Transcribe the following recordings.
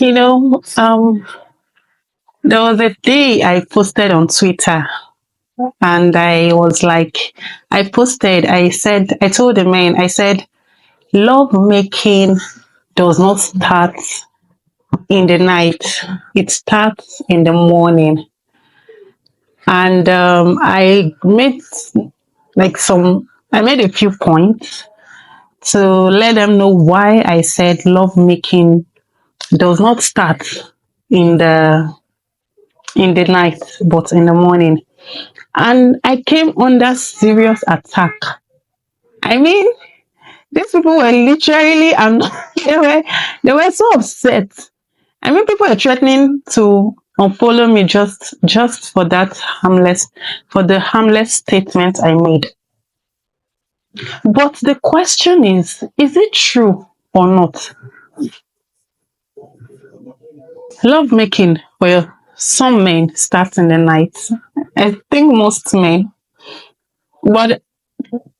You know, there was a day I posted on Twitter and I was like, I told the man, I said, love making does not start in the night, it starts in the morning. And I made a few points to let them know why I said love making does not start in the night, but in the morning. And I came under serious attack. I mean, these people were literally and they were so upset. I mean, people are threatening to unfollow me just for the harmless statement I made. But the question is it true or not? Love making, well, some men start in the night. I think most men, but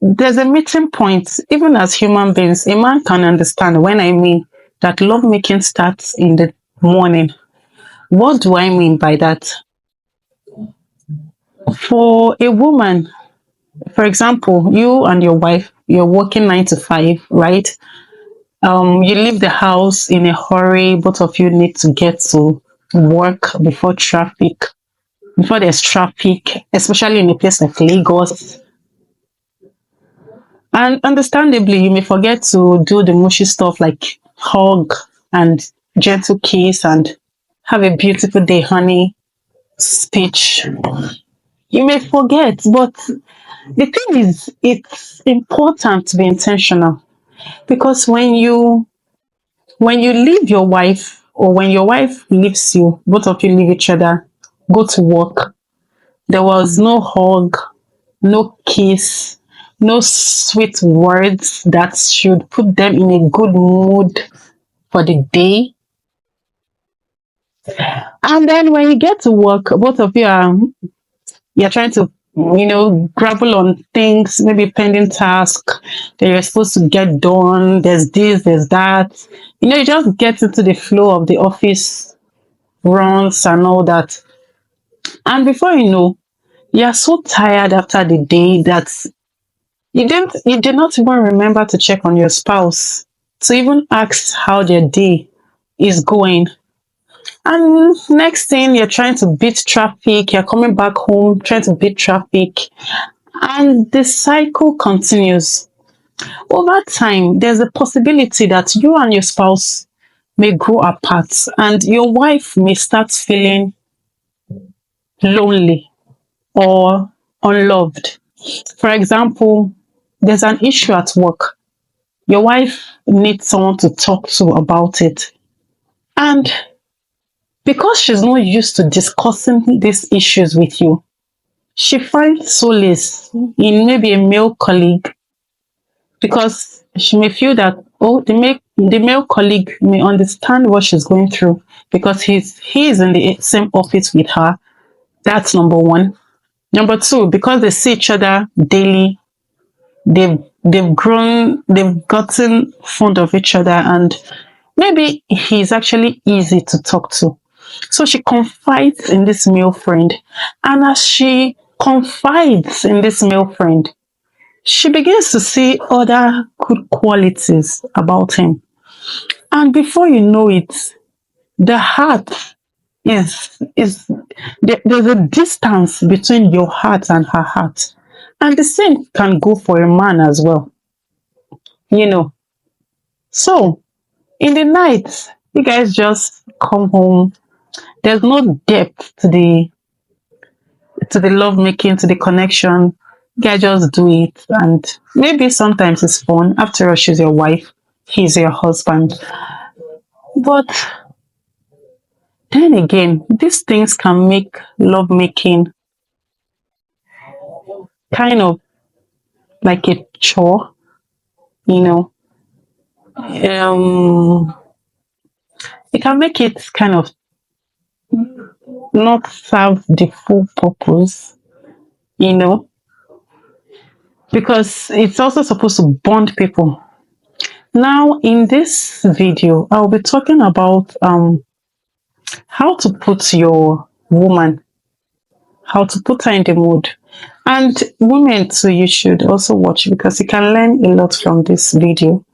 there's a meeting point. Even as human beings, a man can understand when I mean that love making starts in the morning. What do I mean by that? For a woman, for example, you and your wife, you're working 9 to 5, right? You leave the house in a hurry. Both of you need to get to work before there's traffic, especially in a place like Lagos. And understandably, you may forget to do the mushy stuff like hug and gentle kiss and have a beautiful day, honey speech. You may forget, but the thing is, it's important to be intentional because when you leave your wife or when your wife leaves you, both of you leave each other, go to work. There was no hug, no kiss, no sweet words that should put them in a good mood for the day. And then when you get to work, both of you you're trying to grapple on things, maybe pending task that you're supposed to get done. There's this, there's that. You just get into the flow of the office runs and all that. And before you know, you're so tired after the day that you did not even remember to check on your spouse to even ask how their day is going. And next thing, you're trying to beat traffic, you're coming back home, trying to beat traffic, and the cycle continues. Over time, there's a possibility that you and your spouse may grow apart, and your wife may start feeling lonely or unloved. For example, there's an issue at work. Your wife needs someone to talk to about it. And because she's not used to discussing these issues with you, she finds solace in maybe a male colleague because she may feel that, oh, the male colleague may understand what she's going through because he is in the same office with her. That's number one. Number two, because they see each other daily, they've gotten fond of each other, and maybe he's actually easy to talk to. So she confides in this male friend. And as she confides in this male friend, she begins to see other good qualities about him. And before you know it, the heart there's a distance between your heart and her heart. And the same can go for a man as well. You know. So in the night, you guys just come home. There's no depth to the love making, to the connection. You guys just do it, and maybe sometimes it's fun. After all, she's your wife, he's your husband. But then again, these things can make love making kind of like a chore, you know. It can make it kind of not serve the full purpose, you know, because it's also supposed to bond people. Now, in this video, I'll be talking about how to put your woman, how to put her in the mood. And women too, you should also watch because you can learn a lot from this video.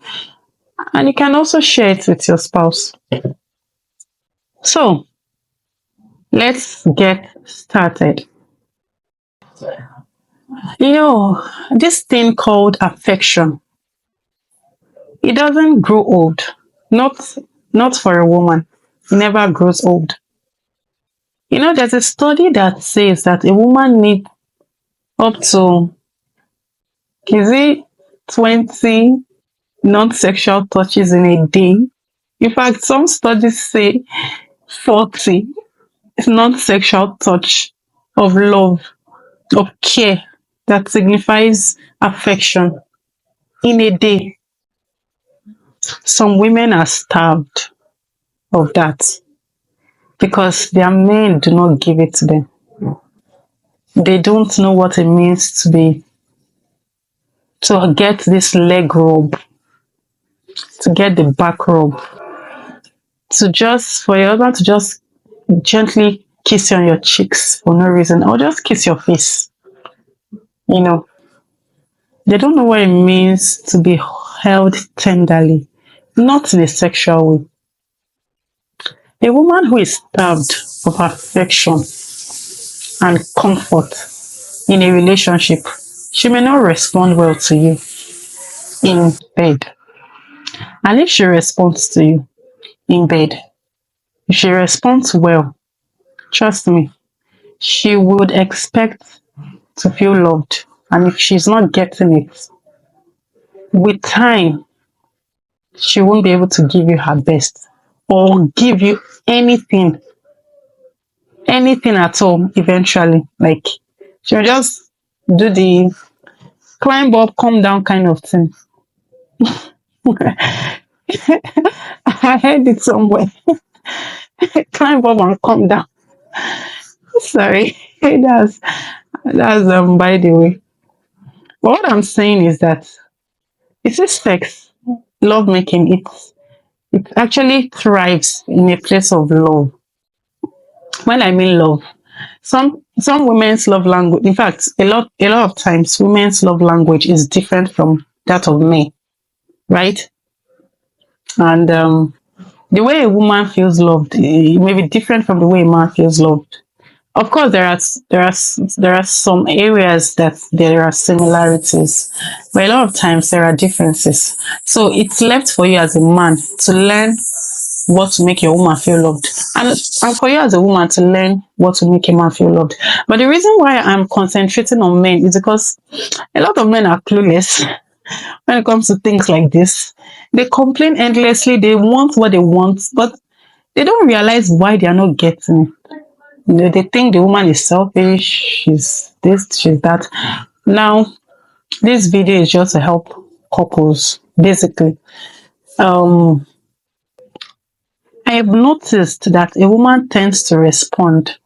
And you can also share it with your spouse. So let's get started. This thing called affection, it doesn't grow old. Not for a woman. It never grows old. There's a study that says that a woman needs up to, is it 20 non-sexual touches in a day? In fact, some studies say 40 non-sexual touch of love, of care that signifies affection in a day. Some women are starved of that because their men do not give it to them. They don't know what it means to get this leg rub, to get the back rub, for your husband to just gently kiss you on your cheeks for no reason, or just kiss your face. They don't know what it means to be held tenderly, not in a sexual way. A woman who is starved of affection and comfort in a relationship, she may not respond well to you in bed. And if she responds to you in bed, if she responds well, trust me, she would expect to feel loved. And if she's not getting it, with time, she won't be able to give you her best or give you anything at all eventually. Like, she'll just do the climb up, come down kind of thing. I heard it somewhere. Climb up and come down. Sorry. That's by the way. But what I'm saying is that it's a sex, lovemaking, it actually thrives in a place of love. When I mean love, some women's love language, in fact, a lot of times women's love language is different from that of men, right? And the way a woman feels loved may be different from the way a man feels loved. Of course, there are some areas that there are similarities, but a lot of times there are differences. So it's left for you as a man to learn what to make your woman feel loved, and for you as a woman to learn what to make a man feel loved. But the reason why I'm concentrating on men is because a lot of men are clueless when it comes to things like this. They complain endlessly, they want what they want, but they don't realize why they are not getting it. They think the woman is selfish, she's this, she's that. Now, this video is just to help couples, basically. I've noticed that a woman tends to respond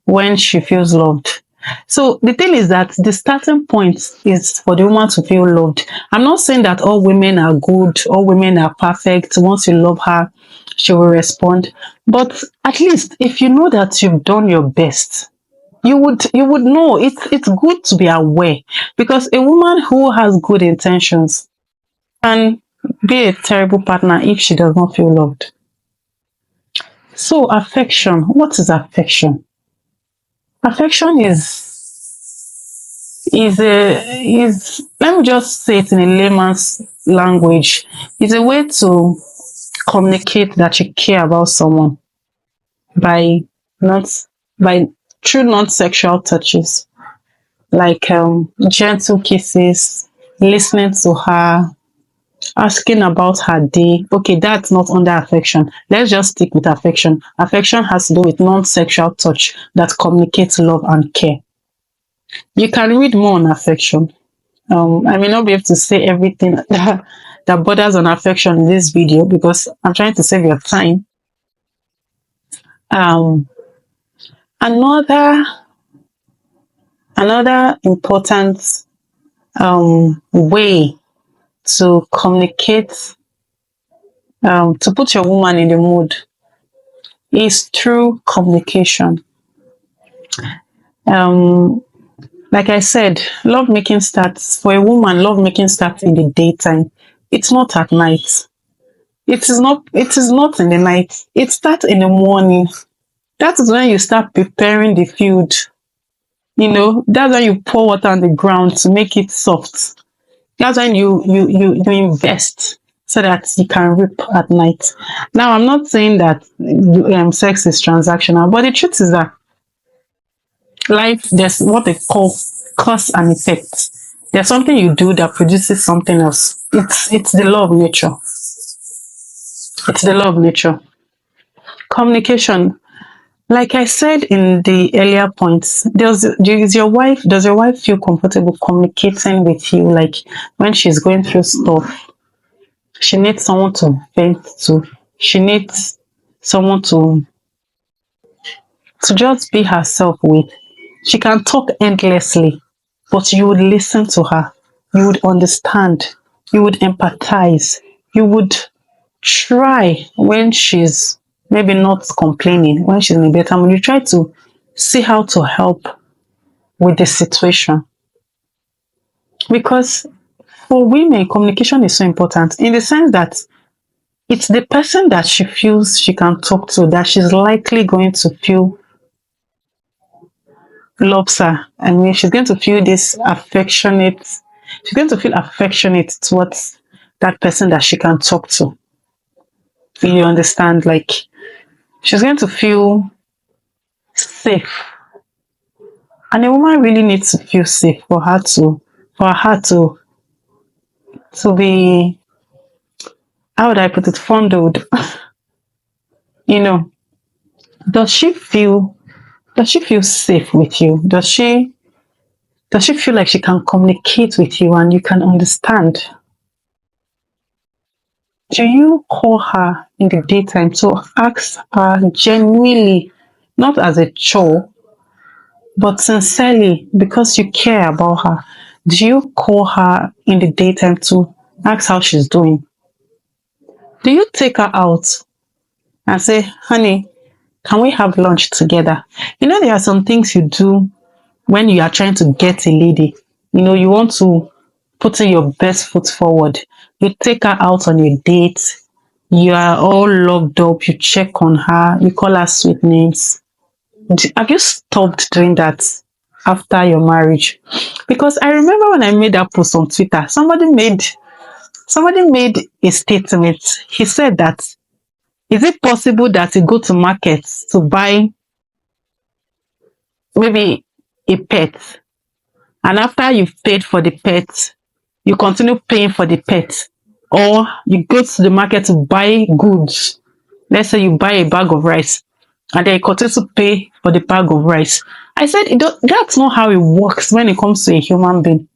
when she feels loved. So the thing is that the starting point is for the woman to feel loved. I'm not saying that all women are good, all women are perfect. Once you love her, she will respond. But at least if you know that you've done your best, you would know. It's good to be aware, because a woman who has good intentions can be a terrible partner if she does not feel loved. So affection, what is affection? Affection is let me just say it in a layman's language. It's a way to communicate that you care about someone by not by through non-sexual touches, like gentle kisses, listening to her, asking about her day. Okay, that's not under affection. Let's just stick with affection. Affection has to do with non-sexual touch that communicates love and care. You can read more on affection. I may not be able to say everything that borders on affection in this video because I'm trying to save your time. Another important way to communicate, to put your woman in the mood, is through communication. Um, like I said, love making starts for a woman. Love making starts in the daytime. It's not at night. It is not. It is not in the night. It starts in the morning. That is when you start preparing the field. That's when you pour water on the ground to make it soft. That's when you invest so that you can reap at night. Now, I'm not saying that sex is transactional, but the truth is that life, there's what they call cause and effect. There's something you do that produces something else. It's the law of nature. It's the law of nature. Communication. Like I said in the earlier points, does your wife feel comfortable communicating with you? Like when she's going through stuff, she needs someone to vent to. She needs someone to just be herself with. She can talk endlessly, but you would listen to her. You would understand. You would empathize. You would try when she's maybe not complaining, when she's in a better mood. You try to see how to help with the situation. Because for women, communication is so important in the sense that it's the person that she feels she can talk to that she's likely going to feel loves her. I mean, she's going to feel this affectionate, she's going to feel affectionate towards that person that she can talk to. You understand? Like, she's going to feel safe. And a woman really needs to feel safe for her to be, how would I put it, fondled. you know, does she feel does she feel safe with you? Does she feel like she can communicate with you and you can understand? Do you call her in the daytime to ask her genuinely, not as a chore, but sincerely because you care about her? Do you call her in the daytime to ask how she's doing? Do you take her out and say, honey, can we have lunch together? There are some things you do when you are trying to get a lady. You want to put in your best foot forward. You take her out on a date. You are all locked up. You check on her. You call her sweet names. Have you stopped doing that after your marriage? Because I remember when I made that post on Twitter, somebody made a statement. He said that, is it possible that you go to markets to buy maybe a pet, and after you've paid for the pet, you continue paying for the pet? Or you go to the market to buy goods. Let's say you buy a bag of rice and then you continue to pay for the bag of rice. I said that's not how it works when it comes to a human being.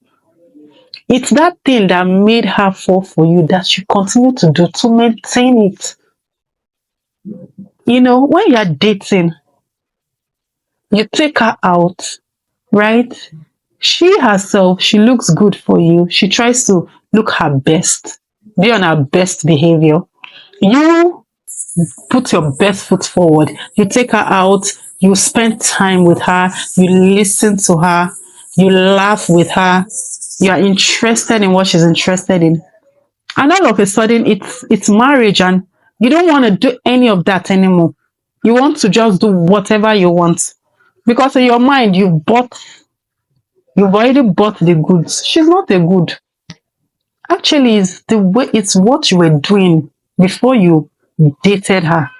It's that thing that made her fall for you that you continue to do to maintain it. When you're dating, you take her out, right? She herself, she looks good for you. She tries to look her best, be on her best behavior. You put your best foot forward. You take her out, you spend time with her, you listen to her, you laugh with her, you are interested in what she's interested in. And all of a sudden, it's marriage, and you don't want to do any of that anymore. You want to just do whatever you want. Because in your mind, you've already bought the goods. She's not a good. Actually, it's what you were doing before you dated her,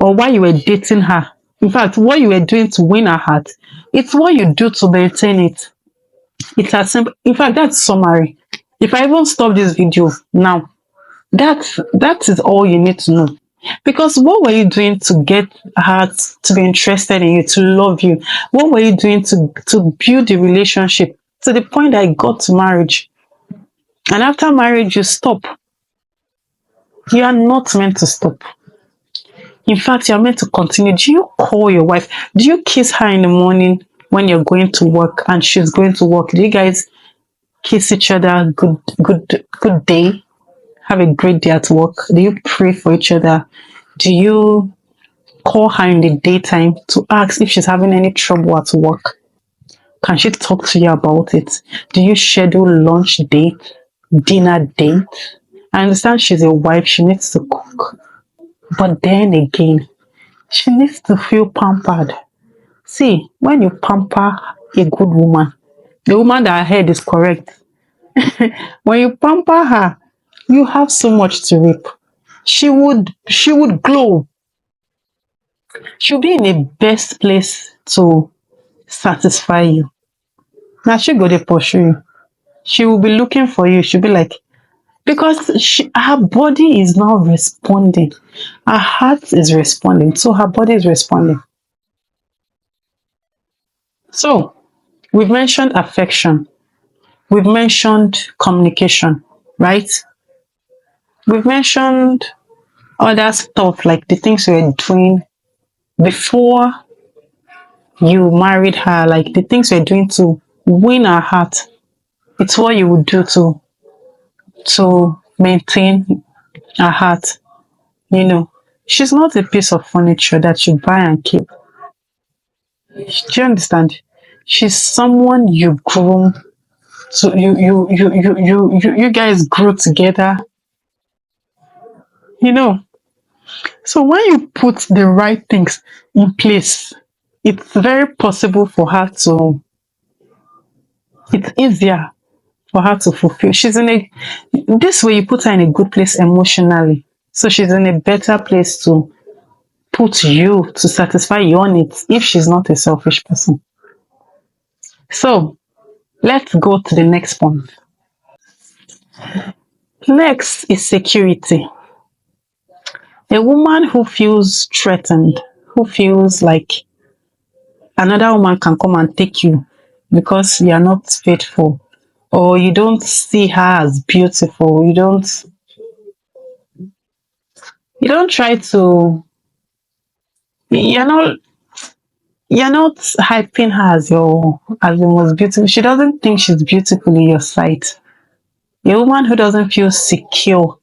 or while you were dating her. In fact, what you were doing to win her heart, it's what you do to maintain it. It's as simple. In fact, that's summary. If I even stop this video now, that is all you need to know. Because what were you doing to get her to be interested in you, to love you? What were you doing to build the relationship to the point that it got to marriage? And after marriage, you stop. You are not meant to stop. In fact, you're meant to continue. Do you call your wife? Do you kiss her in the morning when you're going to work and she's going to work? Do you guys kiss each other? Good day. Have a great day at work. Do you pray for each other? Do you call her in the daytime to ask if she's having any trouble at work. Can she talk to you about it? Do you schedule lunch date, dinner date? I understand she's a wife, she needs to cook. But then again, she needs to feel pampered. See, when you pamper a good woman, the woman that her head is correct, when you pamper her, you have so much to reap. She would glow. She'll be in the best place to satisfy you. Now she go to pursue you. She will be looking for you. She'll be like, because her body is now responding. Her heart is responding. So her body is responding. So we've mentioned affection. We've mentioned communication, right? We've mentioned other stuff like the things we were doing before you married her, like the things we're doing to win her heart. It's what you would do to maintain her heart. You know, she's not a piece of furniture that you buy and keep. Do you understand? She's someone you groom. So you guys grew together. You know, so when you put the right things in place, it's very possible for her to. It's easier for her to fulfill. She's in a this way you put her in a good place emotionally. So she's in a better place to put you to satisfy your needs if she's not a selfish person. So let's go to the next point. Next is security. A woman who feels threatened, who feels like another woman can come and take you because you are not faithful, or you don't see her as beautiful, you don't try to you're not hyping her as the most beautiful. She doesn't think she's beautiful in your sight. A woman who doesn't feel secure.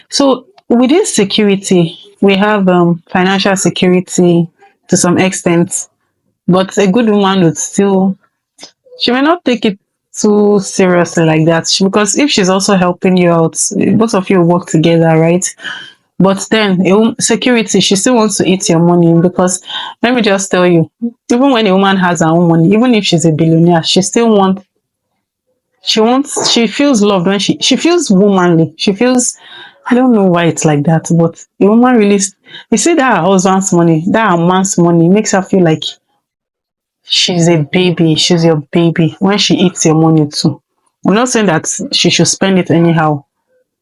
So within security, we have financial security to some extent, but a good woman would still, she may not take it too seriously like that because if she's also helping you out, both of you work together, right? But then security, she still wants to eat your money because let me just tell you, even when a woman has her own money, even if she's a billionaire, she feels loved when she feels womanly. She feels, I don't know why it's like that, but a woman really, you see that her husband's money, that her man's money makes her feel like she's a baby, she's your baby when she eats your money too. I'm not saying that she should spend it anyhow.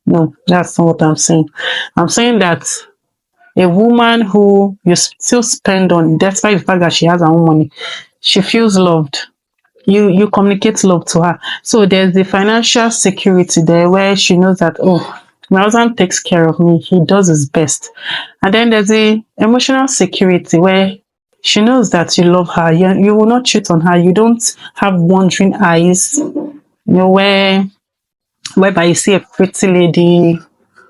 No, that's not what I'm saying. I'm saying that a woman who you still spend on, despite the fact that she has her own money, she feels loved. You communicate love to her. So there's the financial security there where she knows that, oh, my husband takes care of me, he does his best. And then there's the emotional security where she knows that you love her, you will not cheat on her, you don't have wandering eyes, whereby you see a pretty lady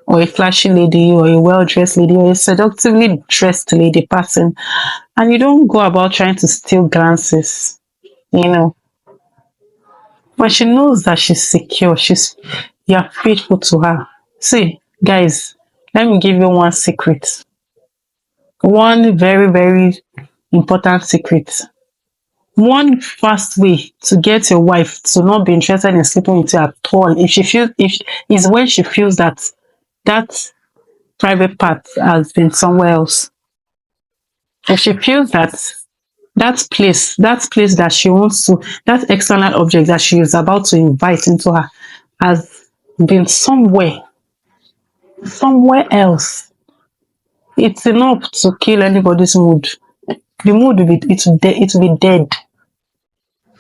or a flashy lady or a well-dressed lady or a seductively dressed lady passing, and you don't go about trying to steal glances, you know. But she knows that she's secure, you're faithful to her. See, guys, let me give you one secret. One very, very important secret. One fast way to get your wife to not be interested in sleeping with you at all, if is when she feels that private part has been somewhere else. If she feels that place that she wants to, that external object that she is about to invite into her has been somewhere else, it's enough to kill anybody's mood. The mood will be, it will be dead.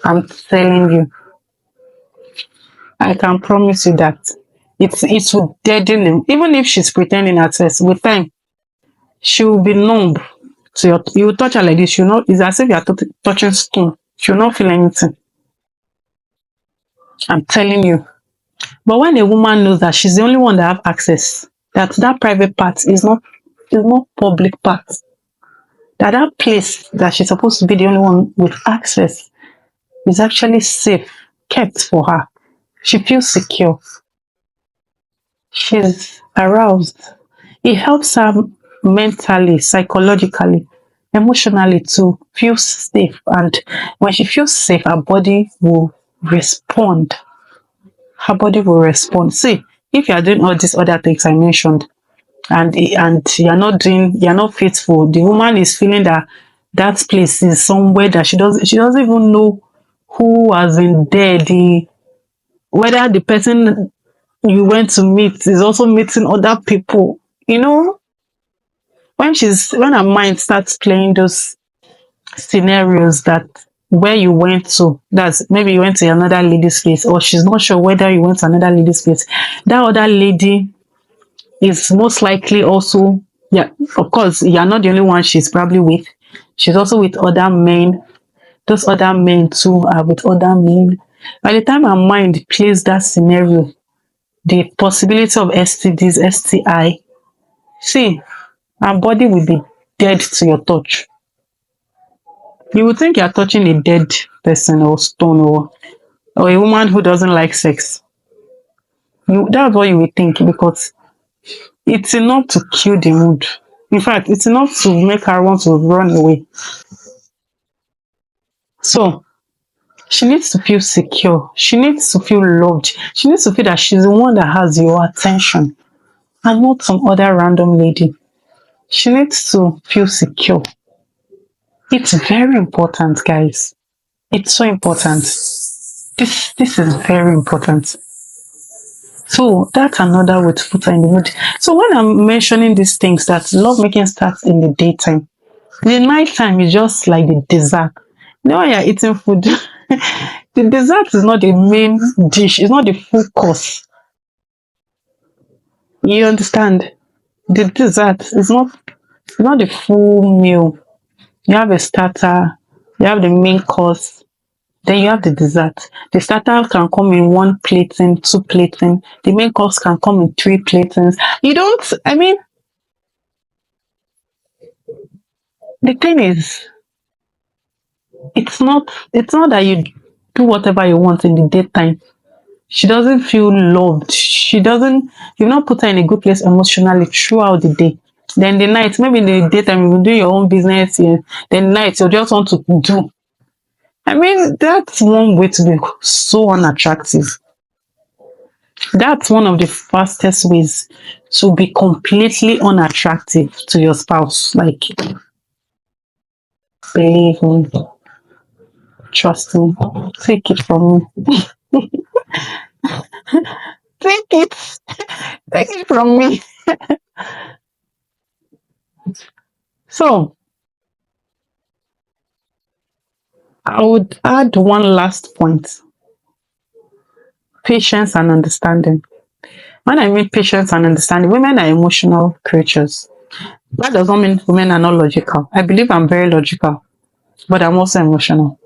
I'm telling you, I can promise you that it will deaden him. Even if she's pretending at first, with time she will be numb to you will touch her like this, it's as if you're touching stone. She'll not feel anything. I'm telling you. But when a woman knows that she's the only one that have access, that private part is not public part, that place that she's supposed to be the only one with access is actually safe, kept for her. She feels secure. She's aroused. It helps her mentally, psychologically, emotionally to feel safe. And when she feels safe, her body will respond. Her body will respond. See, if you are doing all these other things I mentioned, and you're not faithful, the woman is feeling that that place is somewhere that she doesn't even know who has been there, the whether the person you went to meet is also meeting other people. When her mind starts playing those scenarios, that where you went to, that's maybe you went to another lady's place, or she's not sure whether you went to another lady's place, that other lady is most likely also, yeah, of course, you're not the only one she's probably with. She's also with other men. Those other men too are with other men. By the time her mind plays that scenario, the possibility of STDs, STI, see, her body will be dead to your touch. You would think you're touching a dead person or stone, or a woman who doesn't like sex. That's what you would think, because it's enough to kill the mood. In fact, it's enough to make her want to run away. So she needs to feel secure. She needs to feel loved. She needs to feel that she's the one that has your attention and not some other random lady. She needs to feel secure. It's very important, guys. It's so important. This is very important. So that's another way to put her in the mood. So when I'm mentioning these things, that lovemaking starts in the daytime, the nighttime is just like the dessert. When you're eating food, the dessert is not the main dish, it's not the full course. You understand? The dessert is not the full meal. You have a starter, you have the main course, then you have the dessert. The starter can come in one plating, two plating. The main course can come in three platings. You don't, I mean, the thing is, it's not that you do whatever you want in the daytime. She doesn't feel loved. You've not put her in a good place emotionally throughout the day. Then the night, maybe in the daytime, you will do your own business. Yeah. Then night, you just want to do. I mean, that's one way to be so unattractive. That's one of the fastest ways to be completely unattractive to your spouse. Like, believe me, trust me, take it from me. Take it, take it from me. So, I would add one last point: patience and understanding. When I mean patience and understanding, women are emotional creatures. That does not mean women are not logical. I believe I'm very logical, but I'm also emotional.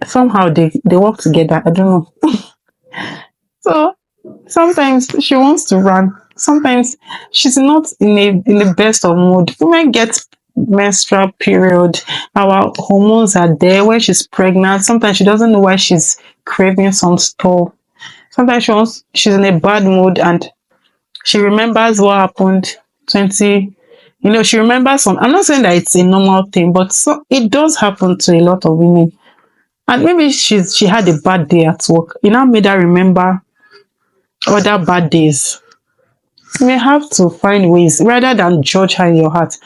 Somehow they work together. I don't know. So sometimes she wants to run. Sometimes she's not in the best of mood. Women get menstrual period. Our hormones are there when she's pregnant. Sometimes she doesn't know why she's craving some stuff. Sometimes she's in a bad mood, and she remembers what happened 20, she remembers some. I'm not saying that it's a normal thing, but it does happen to a lot of women. And maybe she had a bad day at work. It now made her remember other bad days. You may have to find ways, rather than judge her in your heart,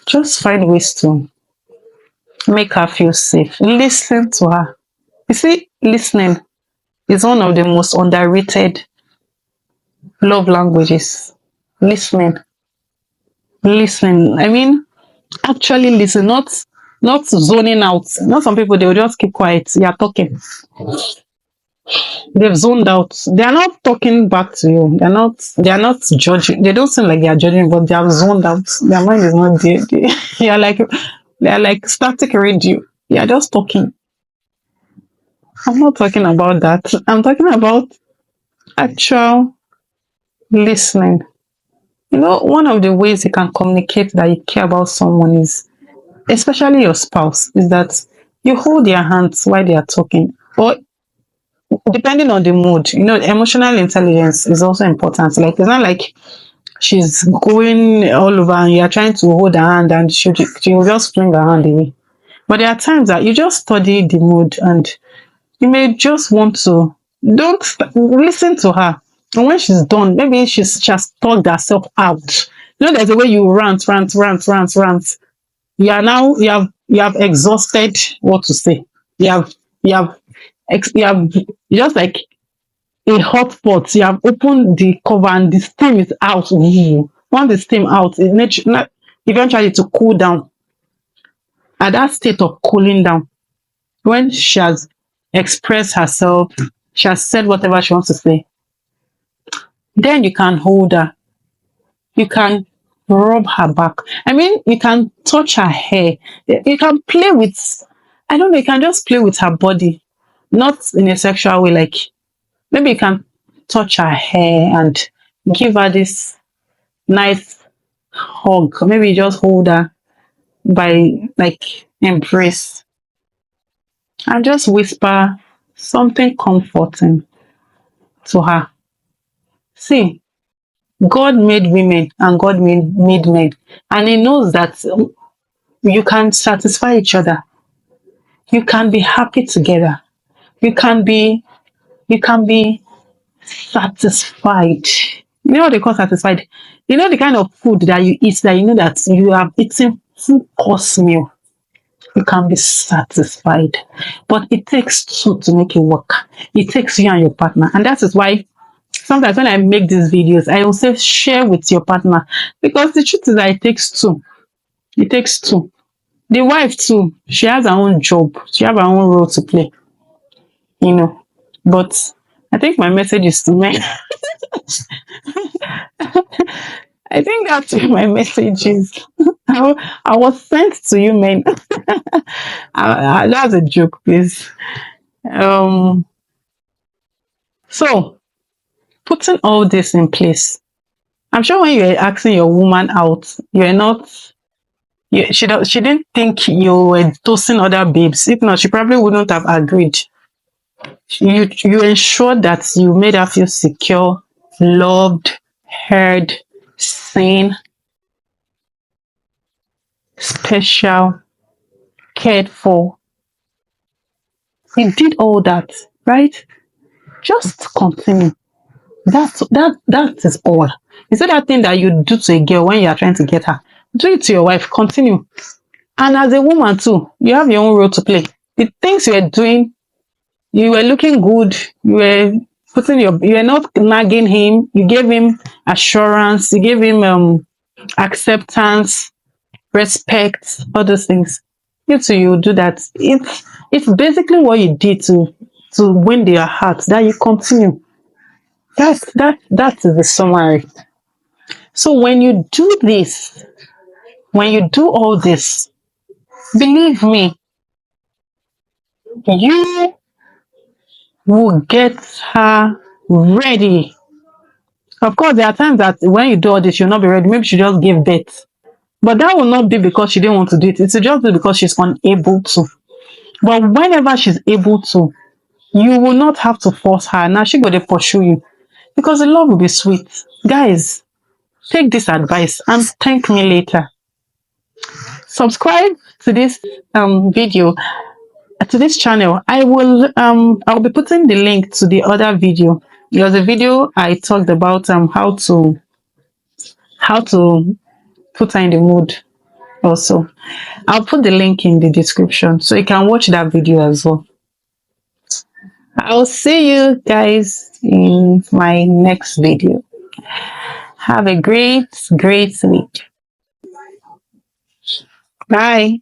just find ways to make her feel safe. Listen to her. You see, listening is one of the most underrated love languages. Listening. Listening. I mean, actually listen, not zoning out. Not some people, they will just keep quiet. You are talking. They've zoned out. They are not talking back to you. They are not judging. They don't seem like they are judging, but they are zoned out. Their mind is not there. They are like static radio. They are just talking. I'm not talking about that. I'm talking about actual listening. One of the ways you can communicate that you care about someone is especially your spouse, is that you hold their hands while they are talking, or depending on the mood. Emotional intelligence is also important. Like, it's not like she's going all over and you're trying to hold her hand and she will just fling her hand away. But there are times that you just study the mood, and you may just want to, don't listen to her. And when she's done, maybe she's just talked herself out. There's a way you rant, rant, rant, rant, rant. You have exhausted what to say. You have you have you have just like a hot pot. You have opened the cover and the steam is out. Ooh. Once the steam out, it needs not eventually to cool down. At that state of cooling down, when she has expressed herself, she has said whatever she wants to say, then you can hold her. You can rub her back. I mean, you can touch her hair. You can play with, I don't know, you can just play with her body, not in a sexual way. Like, maybe you can touch her hair and give her this nice hug. Maybe you just hold her by, like, embrace, and just whisper something comforting to her. See, God made women and God made men, and He knows that you can satisfy each other. You can be happy together. You can be satisfied. You know what they call satisfied? The kind of food that you eat that you know that you have eaten full course meal. You can be satisfied. But it takes two to make it work. It takes you and your partner. And that is why sometimes when I make these videos, I will say share with your partner. Because the truth is that it takes two. It takes two. The wife too, she has her own job. She has her own role to play. But I think my message is to men. I think that's what my message is. I was sent to you, men. That's a joke, please. Um, so putting all this in place, I'm sure when you're asking your woman out, you're not. She didn't think you were dosing other babes. If not, she probably wouldn't have agreed. You ensured that you made her feel secure, loved, heard, seen, special, cared for. You did all that, right? Just continue. That is all. Is that thing that you do to a girl when you are trying to get her? Do it to your wife. Continue. And as a woman too, you have your own role to play. The things you were doing, you were looking good. You were not nagging him. You gave him assurance. You gave him acceptance, respect, all those things. You too, you do that. It's basically what you did to win their hearts. That you continue. That is the summary. So when you do this, when you do all this, believe me, you will get her ready. Of course, there are times that when you do all this, you'll not be ready. Maybe she just gave birth. But that will not be because she didn't want to do it. It's just because she's unable to. But whenever she's able to, you will not have to force her. Now she go to pursue you. Because the love will be sweet. Guys, take this advice and thank me later. Subscribe to this video, to this channel. I'll be putting the link to the other video. There was a video I talked about how to put her in the mood also. I'll put the link in the description so you can watch that video as well. I'll see you guys in my next video. Have a great week. Bye.